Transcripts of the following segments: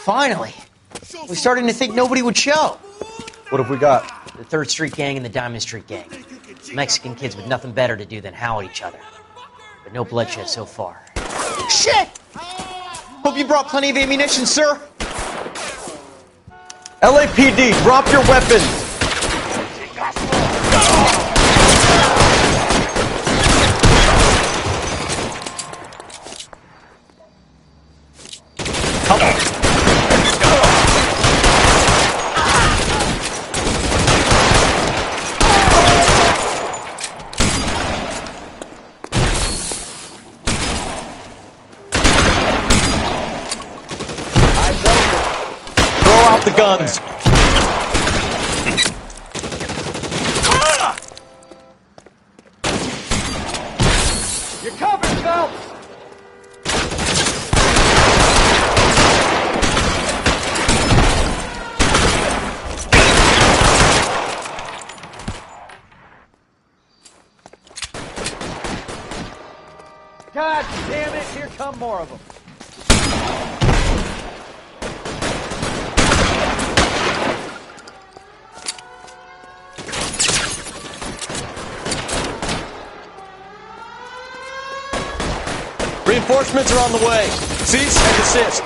Finally. We're starting to think nobody would show. What have we got? The 3rd Street Gang and the Diamond Street Gang. Mexican kids with nothing better to do than howl at each other. But no bloodshed so far. Shit! Hope you brought plenty of ammunition, sir. LAPD, drop your weapons! The guns. You're covered, Phelps. God damn it, here come more of them. Reinforcements are on the way. Cease and desist.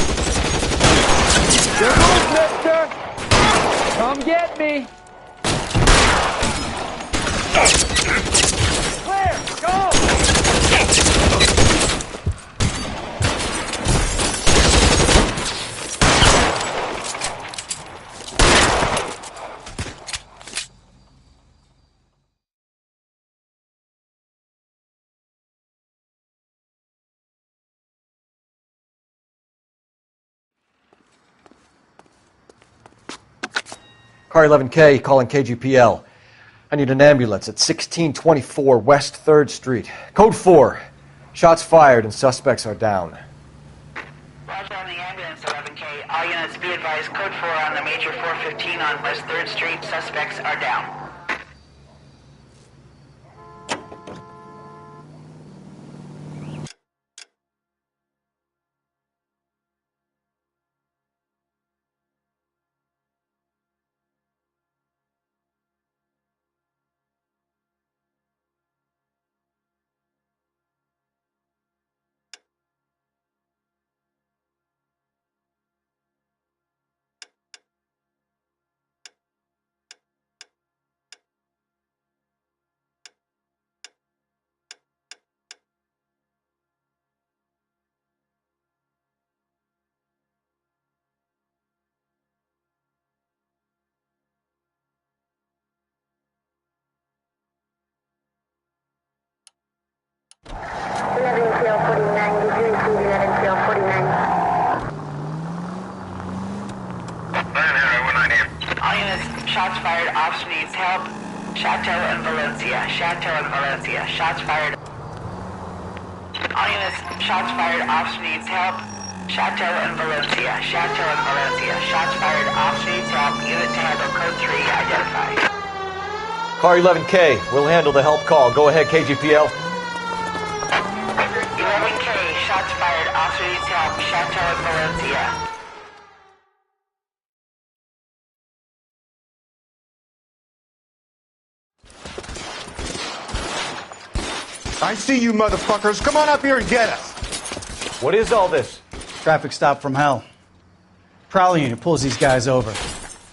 Good move, mister. Come get me. Clear, go. Car 11K, calling KGPL. I need an ambulance at 1624 West 3rd Street. Code 4. Shots fired and suspects are down. Roger on the ambulance, 11K. All units be advised, code 4 on the major 415 on West 3rd Street. Suspects are down. Shots fired, officer needs help. Chateau and Valencia. Chateau and Valencia. Shots fired. All units, shots fired, officer needs help. Chateau and Valencia. Chateau and Valencia. Shots fired, officer needs help. Unit to handle code 3 identified. Car 11K, we'll handle the help call. Go ahead, KGPL. 11K, shots fired, officer needs help. Chateau and Valencia. I see you motherfuckers. Come on up here and get us. What is all this? Traffic stop from hell. Prowler unit pulls these guys over.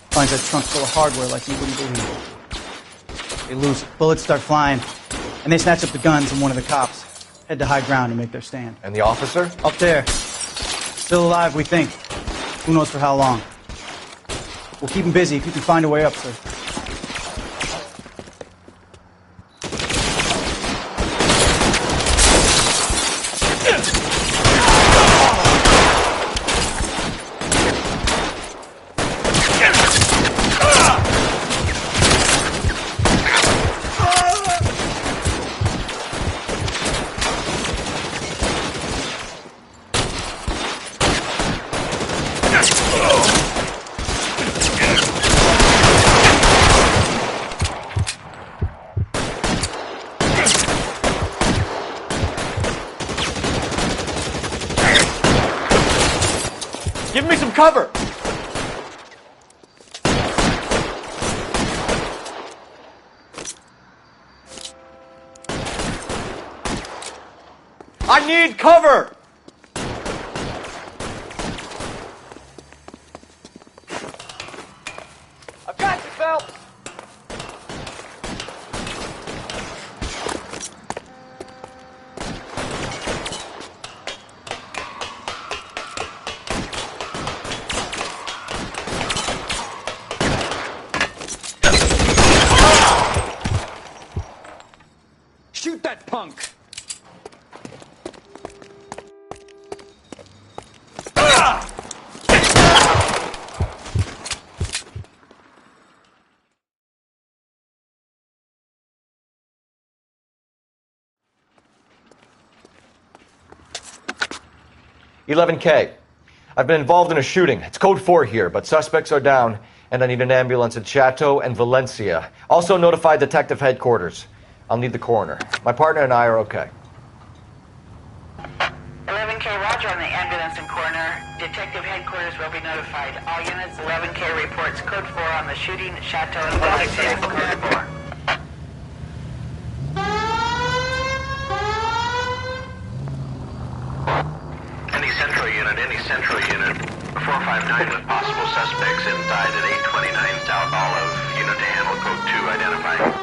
Finds that trunk full of hardware like you wouldn't believe. They lose it. Bullets start flying. And they snatch up the guns and one of the cops. Head to high ground and make their stand. And the officer? Up there. Still alive, we think. Who knows for how long. We'll keep him busy if you can find a way up, sir. Give me some cover! I need cover! I've got you, Phelps. Shoot that punk. 11K. I've been involved in a shooting. It's code 4 here, but suspects are down, and I need an ambulance at Chateau and Valencia. Also notify detective headquarters. I'll need the coroner. My partner and I are okay. 11K, roger on the ambulance and coroner. Detective headquarters will be notified. All units, 11K reports code 4 on the shooting at Chateau and Valencia. Code 4. Any central unit, 459 with possible suspects inside at 829 South Olive. Unit to handle code 2 identified.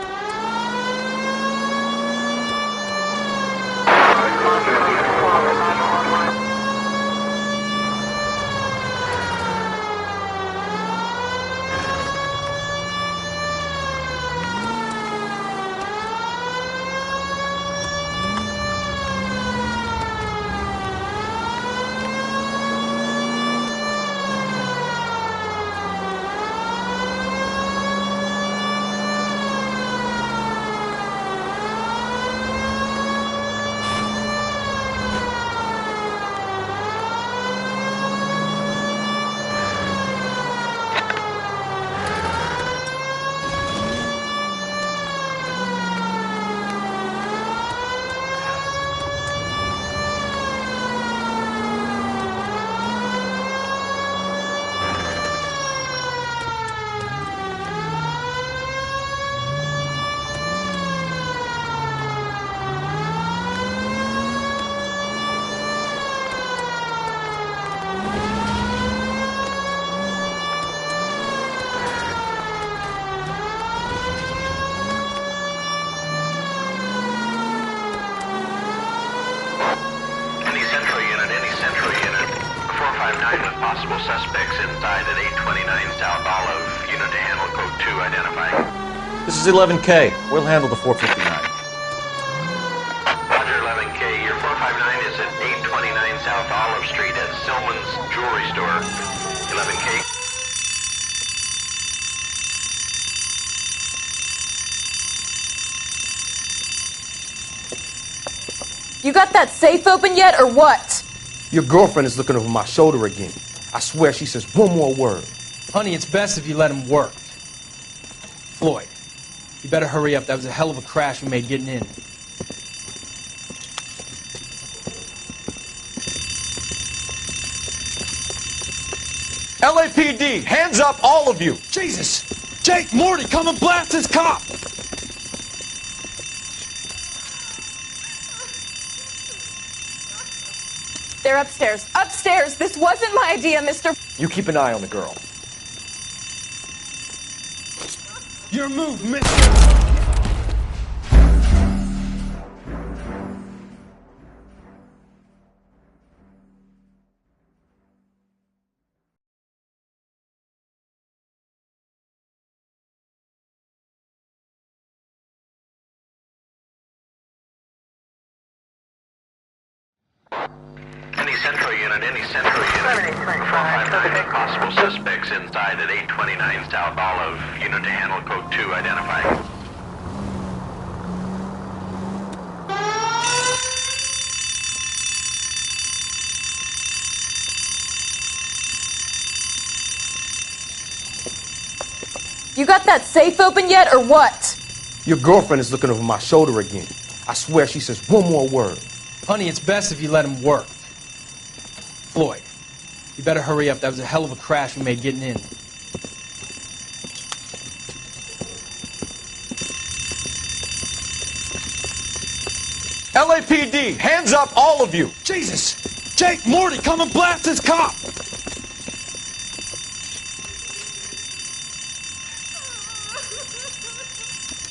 Possible suspects inside at 829 South Olive. Unit to handle code 2 identified. This is 11K. We'll handle the 459. Roger, 11K. Your 459 is at 829 South Olive Street at Silman's Jewelry Store. 11K. You got that safe open yet, or what? Your girlfriend is looking over my shoulder again. I swear she says one more word. Honey, it's best if you let him work. Floyd, you better hurry up. That was a hell of a crash we made getting in. LAPD, hands up, all of you! Jesus! Jake, Morty, come and blast this cop! They're upstairs. Upstairs! This wasn't my idea, Mr. You keep an eye on the girl. Your move, mister! Any central unit, 459 with possible suspects inside at 829 South Olive. Unit to handle code 2 identified. You got that safe open yet, or what? Your girlfriend is looking over my shoulder again. I swear she says one more word. Honey, it's best if you let him work. Floyd, You better hurry up. That was a hell of a crash we made getting in. LAPD, hands up, all of you! Jesus! Jake, Morty, come and blast this cop!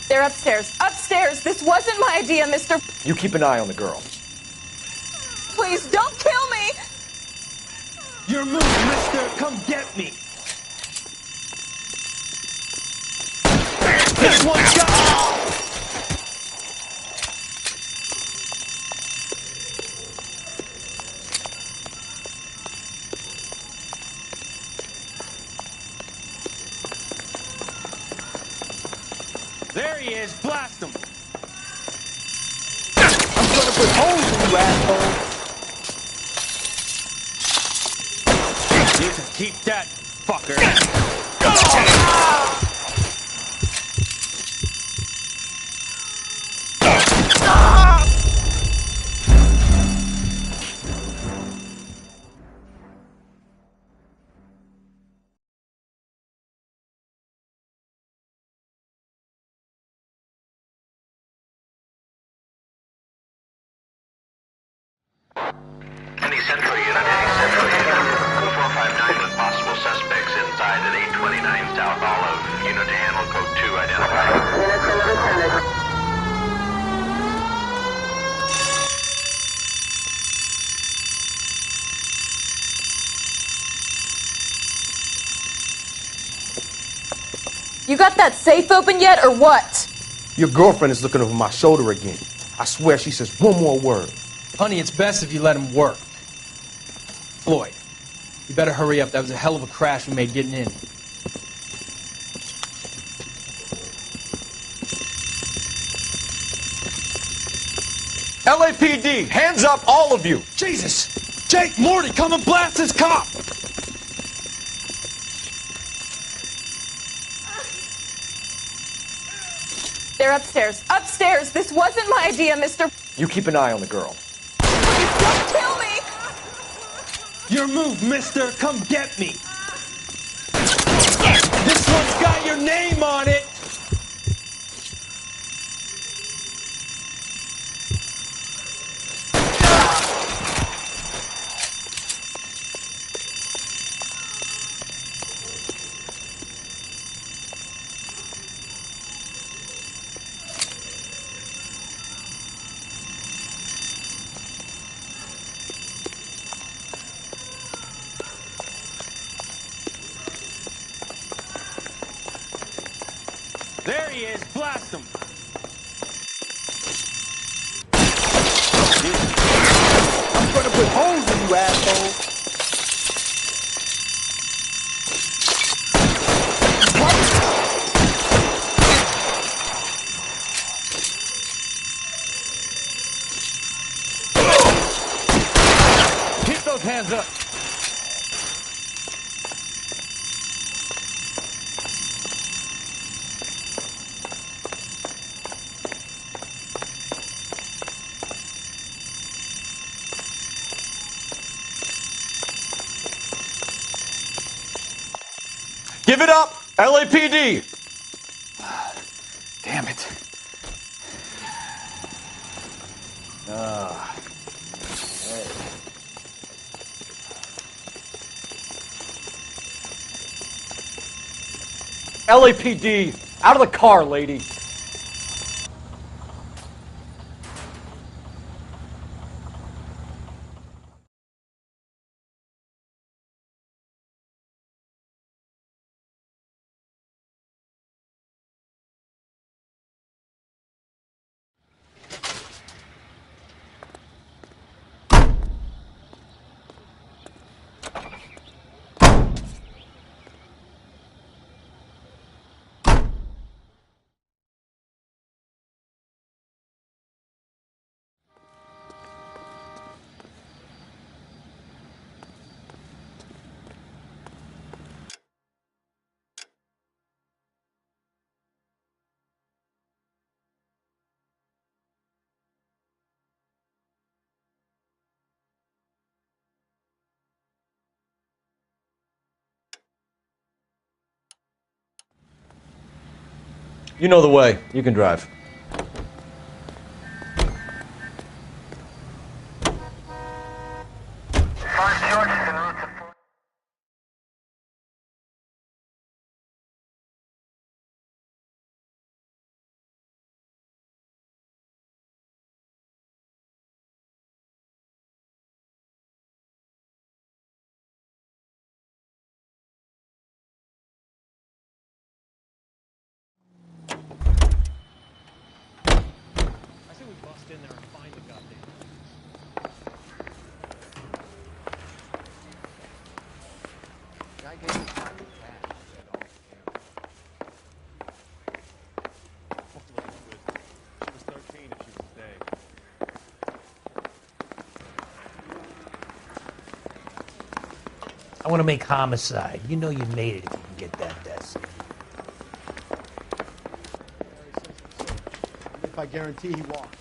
They're upstairs. Upstairs! This wasn't my idea, Mr. You keep an eye on the girl. Please don't kill me! Your move, mister! Come get me! This one's got... There he is! Blast him! I'm gonna put holes in you, asshole. You can keep that, fucker. Any central unit, 459 with possible suspects inside at 829 South Olive. Unit to handle code 2 identified. You got that safe open yet, or what? Your girlfriend is looking over my shoulder again. I swear she says one more word. Honey, it's best if you let him work. Floyd, you better hurry up. That was a hell of a crash we made getting in. LAPD, hands up, all of you! Jesus! Jake, Morty, come and blast this cop! They're upstairs. Upstairs! This wasn't my idea, Mr. You keep an eye on the girl. Please don't kill me! Your move, mister! Come get me! This one's got your name on it! There he is! Blast him! I'm gonna put holes in you, asshole. Keep those hands up! Give it up, LAPD! Damn it. LAPD, out of the car, lady. You know the way. You can drive. I want to make homicide. You know you made it if you can get that desk. If I guarantee he walks.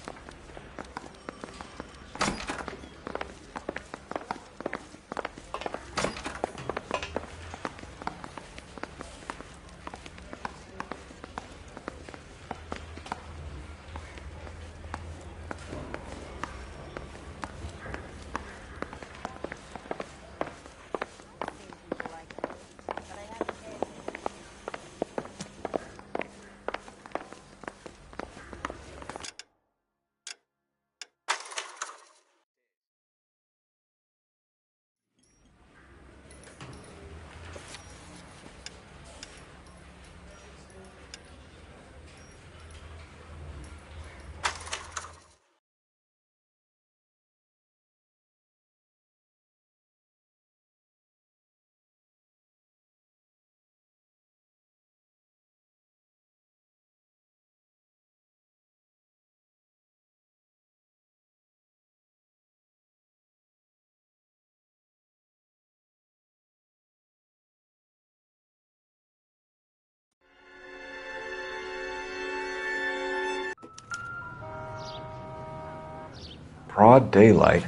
Broad daylight,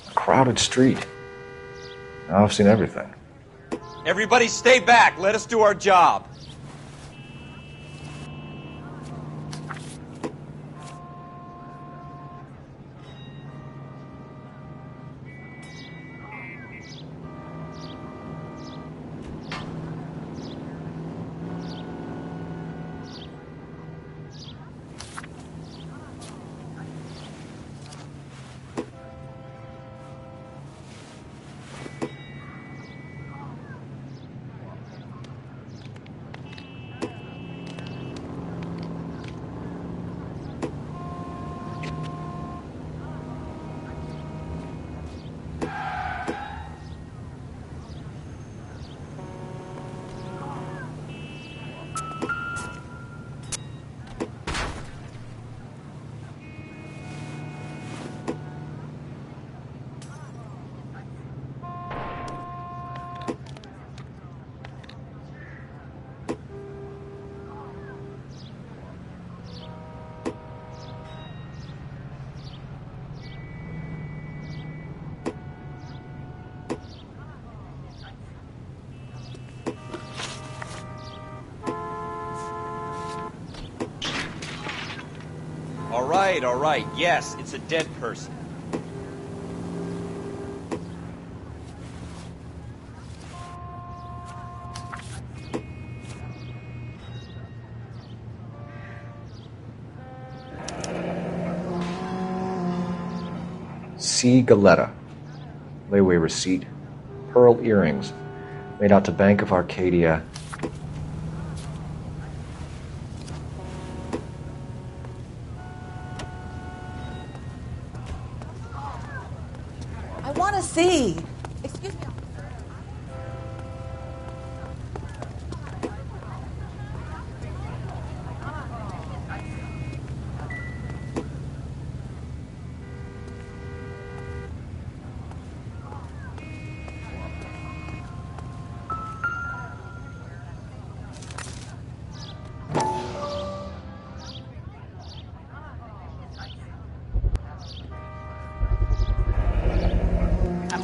a crowded street. Now I've seen everything. Everybody stay back. Let us do our job. All right. Yes, it's a dead person. C. Galetta. Layaway receipt. Pearl earrings. Made out to Bank of Arcadia. I want to see. Excuse me.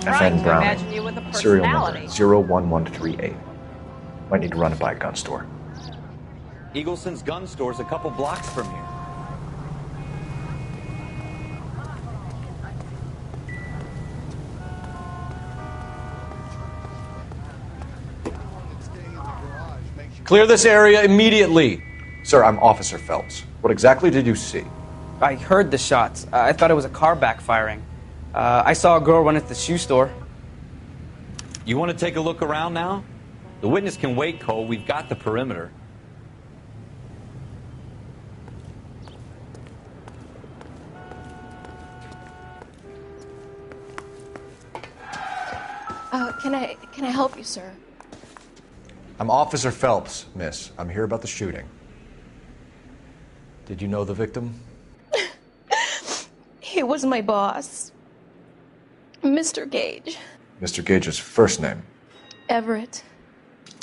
FN Browning. Serial number 01138. Might need to run it by a gun store. Eagleson's gun store's a couple blocks from here. Clear this area immediately. Sir, I'm Officer Phelps. What exactly did you see? I heard the shots. I thought it was a car backfiring. I saw a girl run into the shoe store. You want to take a look around now? The witness can wait, Cole. We've got the perimeter. Can I help you, sir? I'm Officer Phelps, miss. I'm here about the shooting. Did you know the victim? He was my boss, Mr. Gage. Mr. Gage's first name. Everett.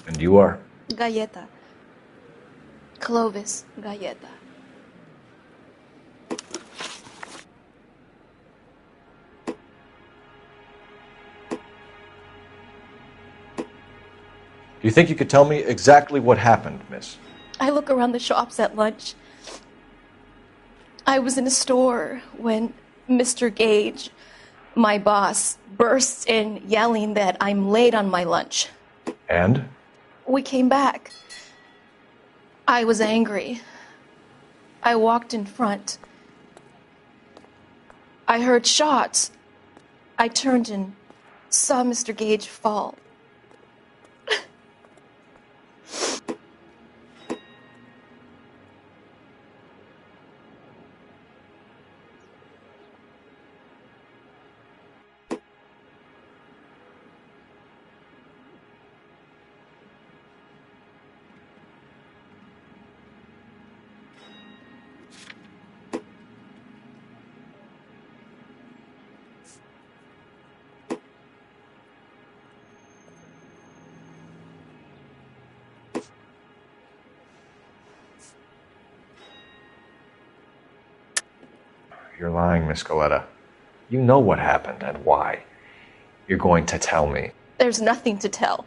And you are? Galleta. Clovis Galleta. Do you think you could tell me exactly what happened, miss? I look around the shops at lunch. I was in a store when Mr. Gage, my boss, bursts in yelling that I'm late on my lunch. And? We came back. I was angry. I walked in front. I heard shots. I turned and saw Mr. Gage fall. You're lying, Miss Galetta. You know what happened and why. You're going to tell me. There's nothing to tell.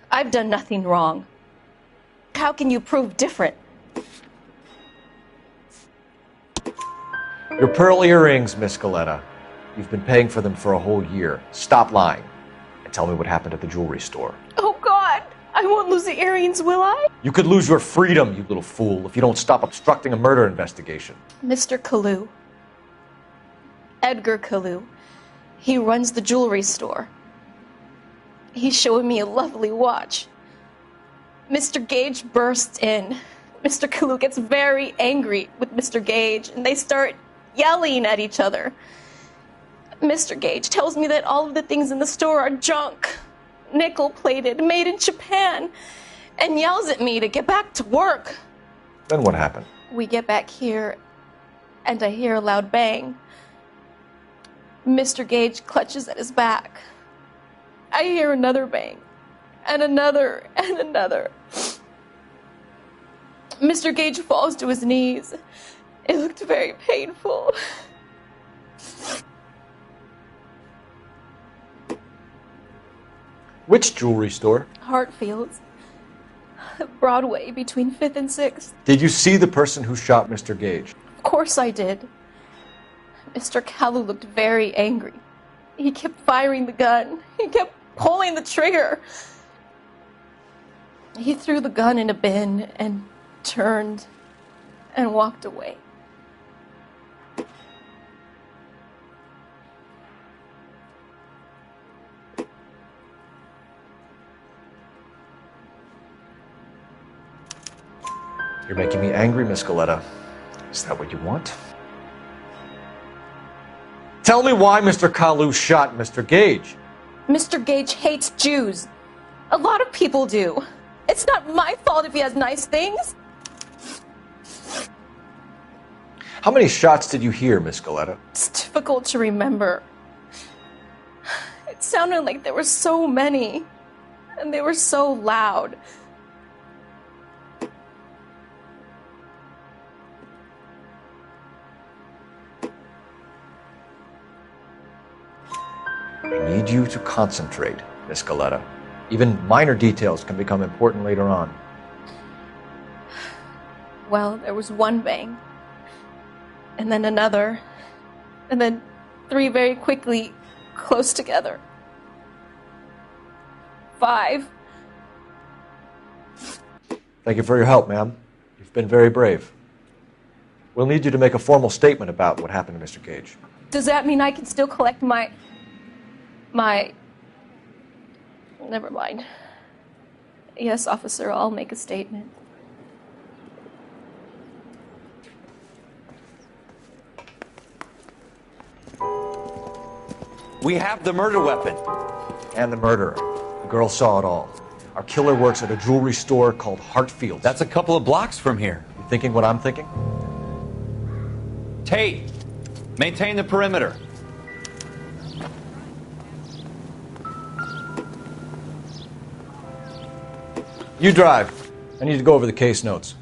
I've done nothing wrong. How can you prove different? Your pearl earrings, Miss Galetta. You've been paying for them for a whole year. Stop lying and tell me what happened at the jewelry store. Oh, God! I won't lose the earrings, will I? You could lose your freedom, you little fool, if you don't stop obstructing a murder investigation. Mr. Kalu. Edgar Kalu. He runs the jewelry store. He's showing me a lovely watch. Mr. Gage bursts in. Mr. Kalu gets very angry with Mr. Gage, and they start yelling at each other. Mr. Gage tells me that all of the things in the store are junk, nickel-plated, made in Japan, and yells at me to get back to work. Then what happened? We get back here, and I hear a loud bang. Mr. Gage clutches at his back. I hear another bang, and another, and another. Mr. Gage falls to his knees. It looked very painful. Which jewelry store? Hartfield's. Broadway, between 5th and 6th. Did you see the person who shot Mr. Gage? Of course I did. Mr. Kalu looked very angry. He kept firing the gun. He kept pulling the trigger. He threw the gun in a bin and turned and walked away. You're making me angry, Miss Galetta. Is that what you want? Tell me why Mr. Kalu shot Mr. Gage. Mr. Gage hates Jews. A lot of people do. It's not my fault if he has nice things. How many shots did you hear, Miss Galetta? It's difficult to remember. It sounded like there were so many, and they were so loud. I need you to concentrate, Miss Galetta. Even minor details can become important later on. Well, there was one bang, and then another, and then 3 very quickly, close together. 5. Thank you for your help, ma'am. You've been very brave. We'll need you to make a formal statement about what happened to Mr. Gage. Does that mean I can still collect my... Never mind. Yes, officer, I'll make a statement. We have the murder weapon. And the murderer. The girl saw it all. Our killer works at a jewelry store called Hartfield. That's a couple of blocks from here. You thinking what I'm thinking? Tate, maintain the perimeter. You drive. I need to go over the case notes.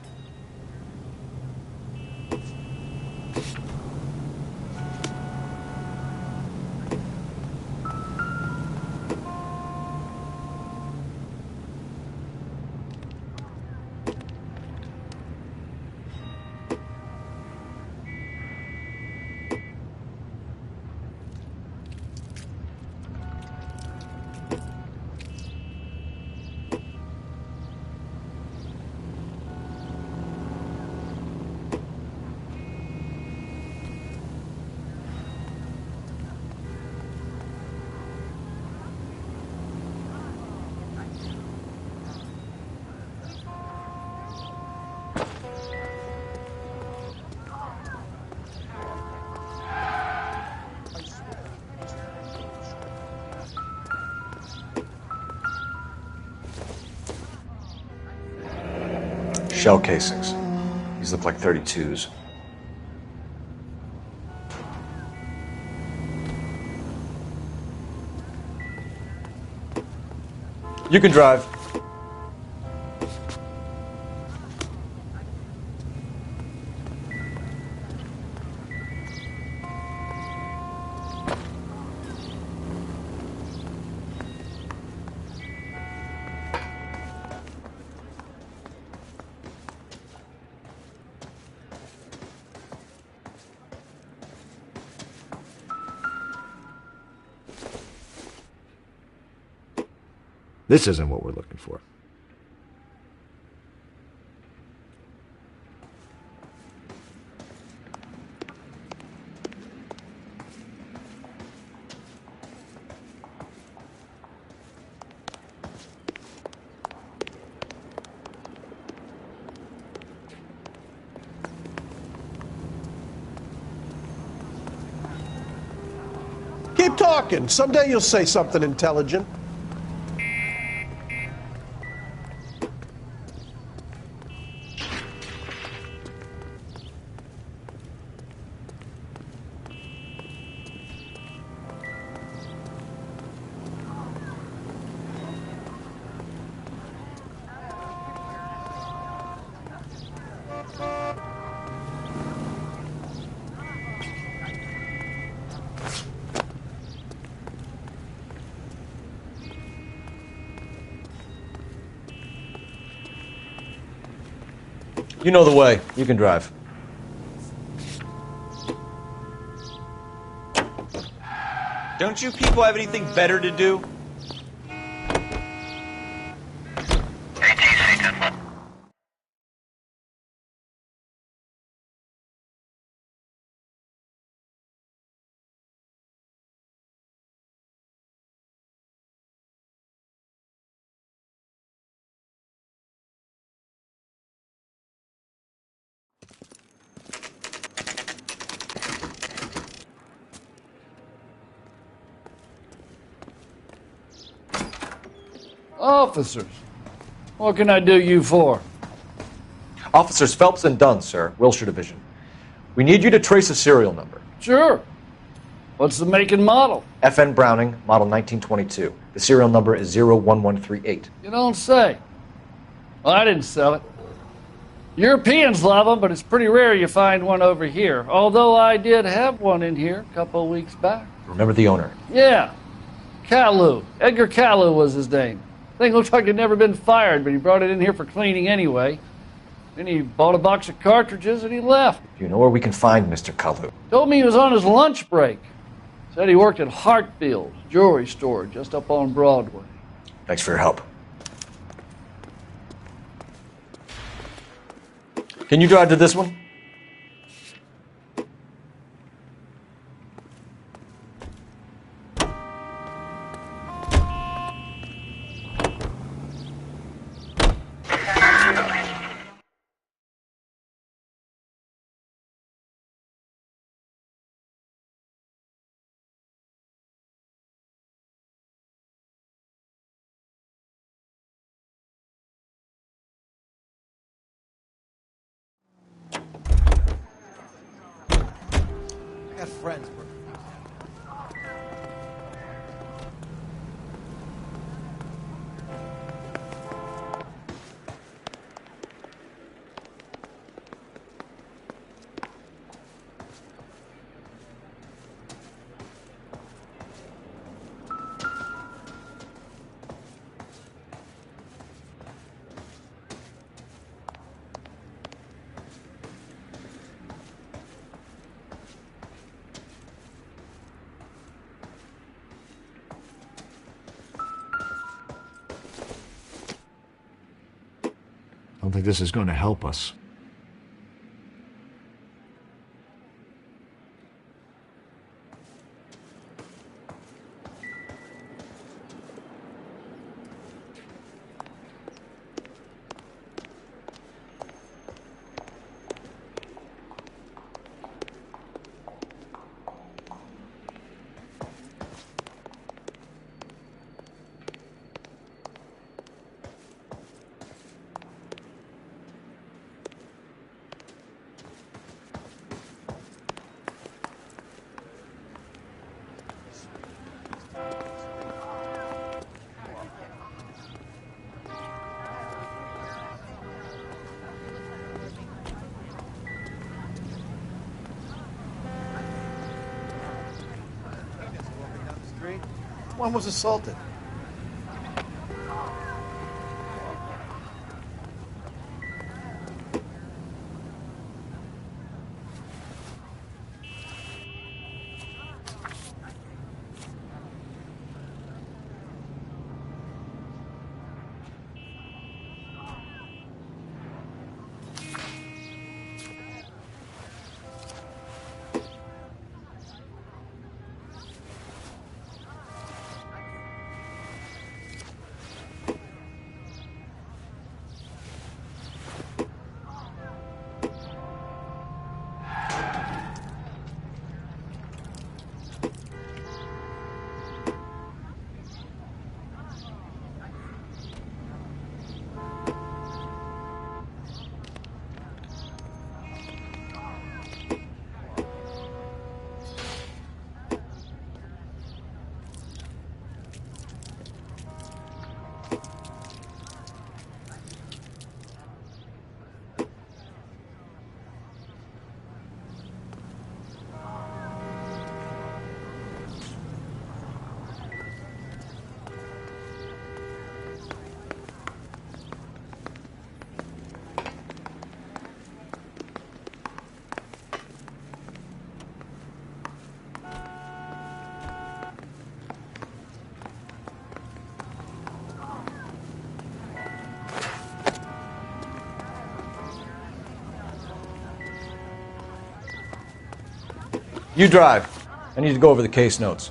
Shell casings. These look like 32s. You can drive. This isn't what we're looking for. Keep talking. Someday you'll say something intelligent. You know the way. You can drive. Don't you people have anything better to do? Officers, what can I do you for? Officers Phelps and Dunn, sir, Wilshire Division. We need you to trace a serial number. Sure. What's the make and model? FN Browning, model 1922. The serial number is 01138. You don't say. Well, I didn't sell it. Europeans love them, but it's pretty rare you find one over here. Although I did have one in here a couple of weeks back. Remember the owner? Yeah. Caillou. Edgar Caillou was his name. Thing looks like it'd never been fired, but he brought it in here for cleaning anyway. Then he bought a box of cartridges and he left. Do you know where we can find Mr. Kalu? Told me he was on his lunch break. Said he worked at Hartfield's jewelry store just up on Broadway. Thanks for your help. Can you drive to this one? I got friends. I don't think this is going to help us. One was assaulted. You drive. I need to go over the case notes.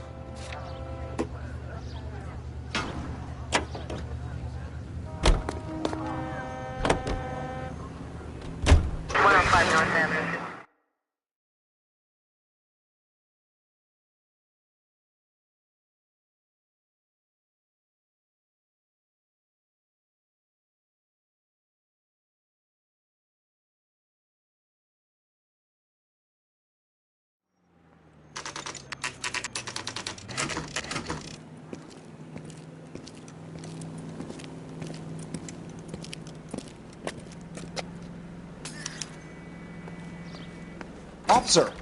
Officer,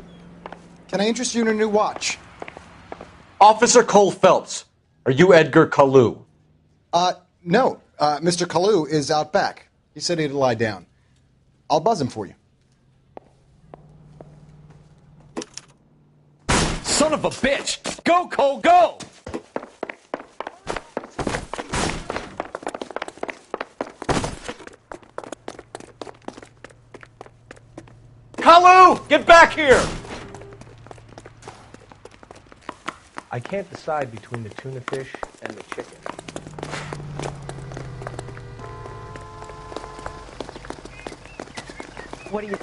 can I interest you in a new watch? Officer Cole Phelps, are you Edgar Kalu? No. Mr. Kalu is out back. He said he'd lie down. I'll buzz him for you. Son of a bitch! Go, Cole, go! Kalu! Get back here! I can't decide between the tuna fish and the chicken. What do you...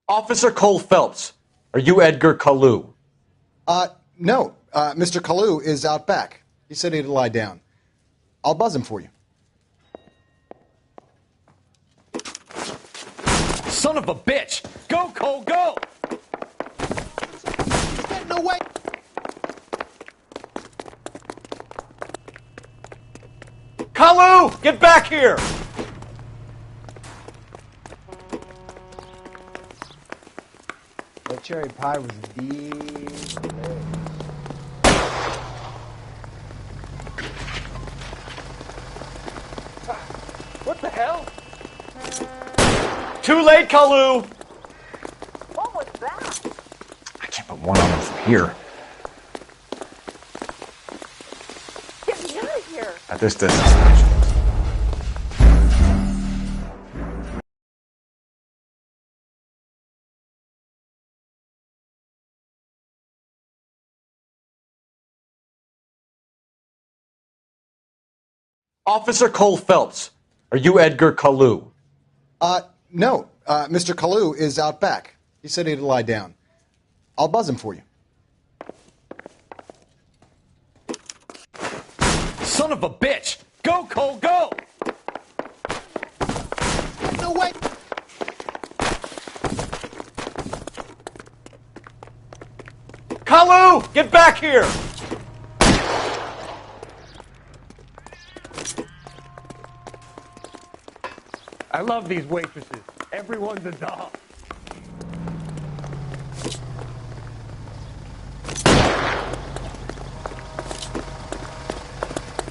Officer Cole Phelps, are you Edgar Kalu? No. Mr. Kalu is out back. He said he'd lie down. I'll buzz him for you. Son of a bitch! Go, Cole, go! No way! Kalu! Get back here! That cherry pie was delicious. What the hell? Too late, Kalu! What was that? I can't put one on him from here. Get me out of here. At this distance. Officer Cole Phelps, are you Edgar Kalu? No. Mr. Kalu is out back. He said he'd lie down. I'll buzz him for you. Son of a bitch! Go, Cole, go! No way! Kalu! Get back here! I love these waitresses. Everyone's a doll.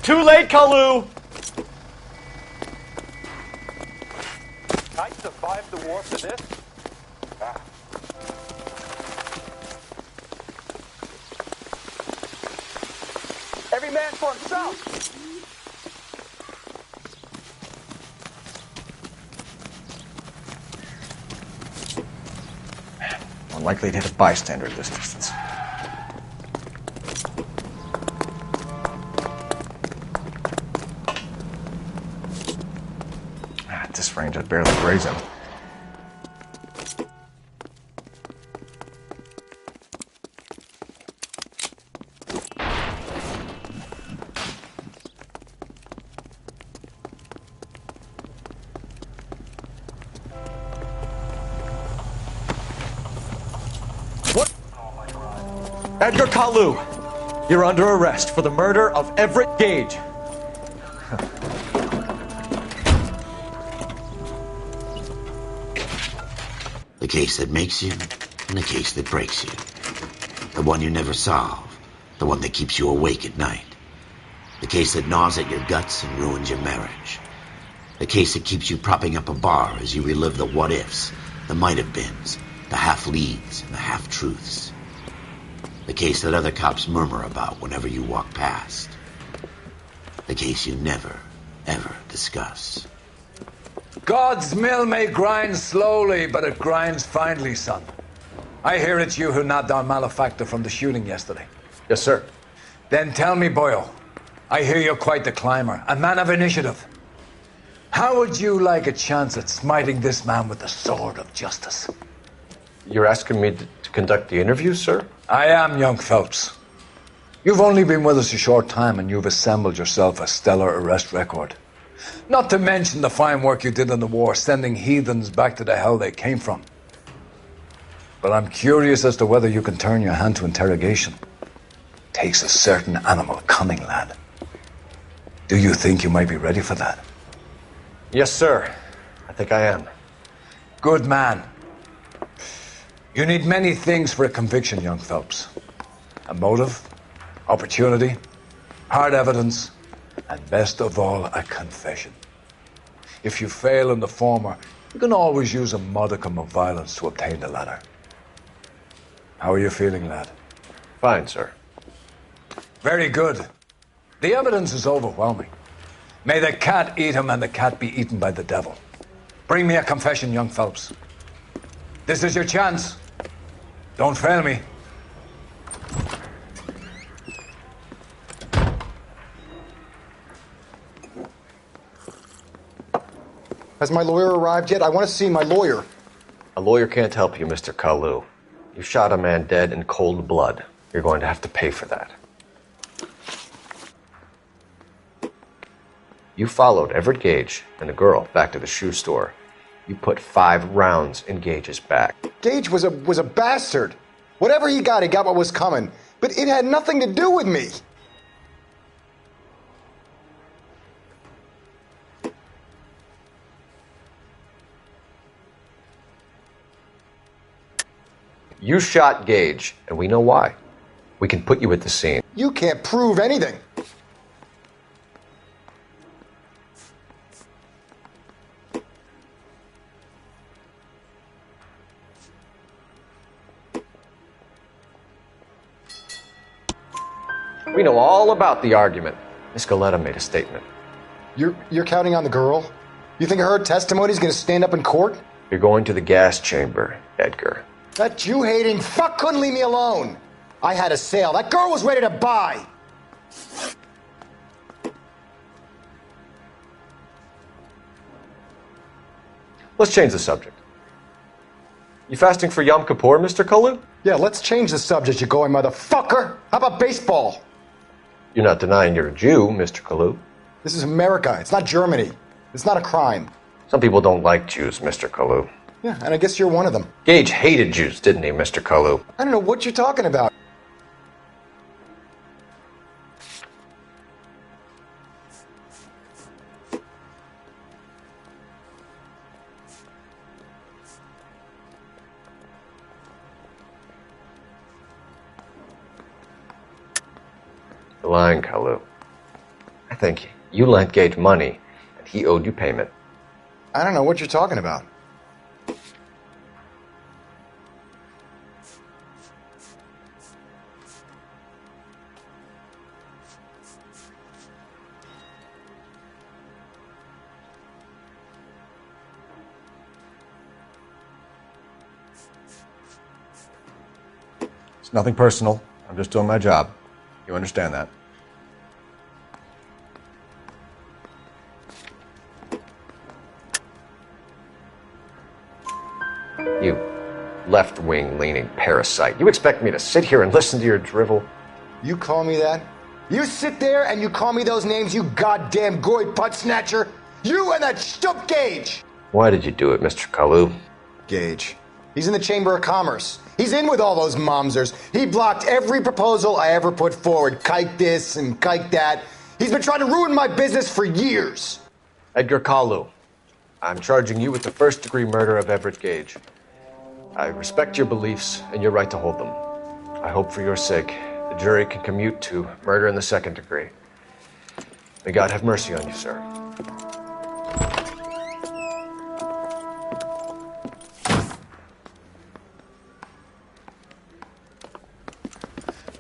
Too late, Kalu! I survived the war for this? Every man for himself. Unlikely to hit a bystander at this distance. At this range, I'd barely graze him. Edgar Kalu, you're under arrest for the murder of Everett Gage. The case that makes you and the case that breaks you. The one you never solve. The one that keeps you awake at night. The case that gnaws at your guts and ruins your marriage. The case that keeps you propping up a bar as you relive the what-ifs, the might-have-beens, the half-leads, and the half-truths. The case that other cops murmur about whenever you walk past. The case you never, ever discuss. God's mill may grind slowly, but it grinds finely, son. I hear it's you who nabbed our malefactor from the shooting yesterday. Yes, sir. Then tell me, Boyle, I hear you're quite the climber, a man of initiative. How would you like a chance at smiting this man with the sword of justice? You're asking me to conduct the interview, sir? I am, young Phelps. You've only been with us a short time and you've assembled yourself a stellar arrest record. Not to mention the fine work you did in the war, sending heathens back to the hell they came from. But I'm curious as to whether you can turn your hand to interrogation. Takes a certain animal cunning, lad. Do you think you might be ready for that? Yes, sir. I think I am. Good man. You need many things for a conviction, young Phelps. A motive, opportunity, hard evidence, and best of all, a confession. If you fail in the former, you can always use a modicum of violence to obtain the latter. How are you feeling, lad? Fine, sir. Very good. The evidence is overwhelming. May the cat eat him and the cat be eaten by the devil. Bring me a confession, young Phelps. This is your chance. Don't fail me. Has my lawyer arrived yet? I want to see my lawyer. A lawyer can't help you, Mr. Kalu. You shot a man dead in cold blood. You're going to have to pay for that. You followed Everett Gage and the girl back to the shoe store. You put 5 rounds in Gage's back. Gage was a bastard. Whatever he got what was coming. But it had nothing to do with me. You shot Gage, and we know why. We can put you at the scene. You can't prove anything. We know all about the argument. Miss Goleta made a statement. You're counting on the girl? You think her testimony is going to stand up in court? You're going to the gas chamber, Edgar. That Jew-hating fuck couldn't leave me alone. I had a sale. That girl was ready to buy. Let's change the subject. You fasting for Yom Kippur, Mr. Kalu? Yeah, let's change the subject, you going motherfucker. How about baseball? You're not denying you're a Jew, Mr. Kalu. This is America. It's not Germany. It's not a crime. Some people don't like Jews, Mr. Kalu. Yeah, and I guess you're one of them. Gage hated Jews, didn't he, Mr. Kalu? I don't know what you're talking about. You're lying, Kalu. I think you lent Gage money, and he owed you payment. I don't know what you're talking about. It's nothing personal. I'm just doing my job. You understand that? You left-wing leaning parasite. You expect me to sit here and listen to your drivel? You call me that? You sit there and you call me those names, you goddamn goy putt snatcher? You and that stup Gage! Why did you do it, Mr. Kalu? Gage. He's in the Chamber of Commerce. He's in with all those momsers. He blocked every proposal I ever put forward. Kike this and kike that. He's been trying to ruin my business for years. Edgar Kalu, I'm charging you with the first-degree murder of Everett Gage. I respect your beliefs and your right to hold them. I hope for your sake the jury can commute to murder in the second degree. May God have mercy on you, sir.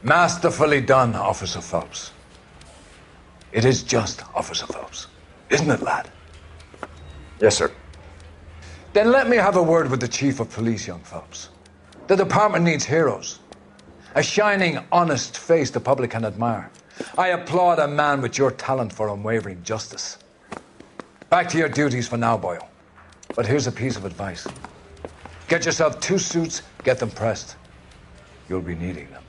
Masterfully done, Officer Phelps. It is just, Officer Phelps. Isn't it, lad? Yes, sir. Then let me have a word with the Chief of Police, young Phelps. The department needs heroes. A shining, honest face the public can admire. I applaud a man with your talent for unwavering justice. Back to your duties for now, Boyle. But here's a piece of advice. Get yourself 2 suits, get them pressed. You'll be needing them.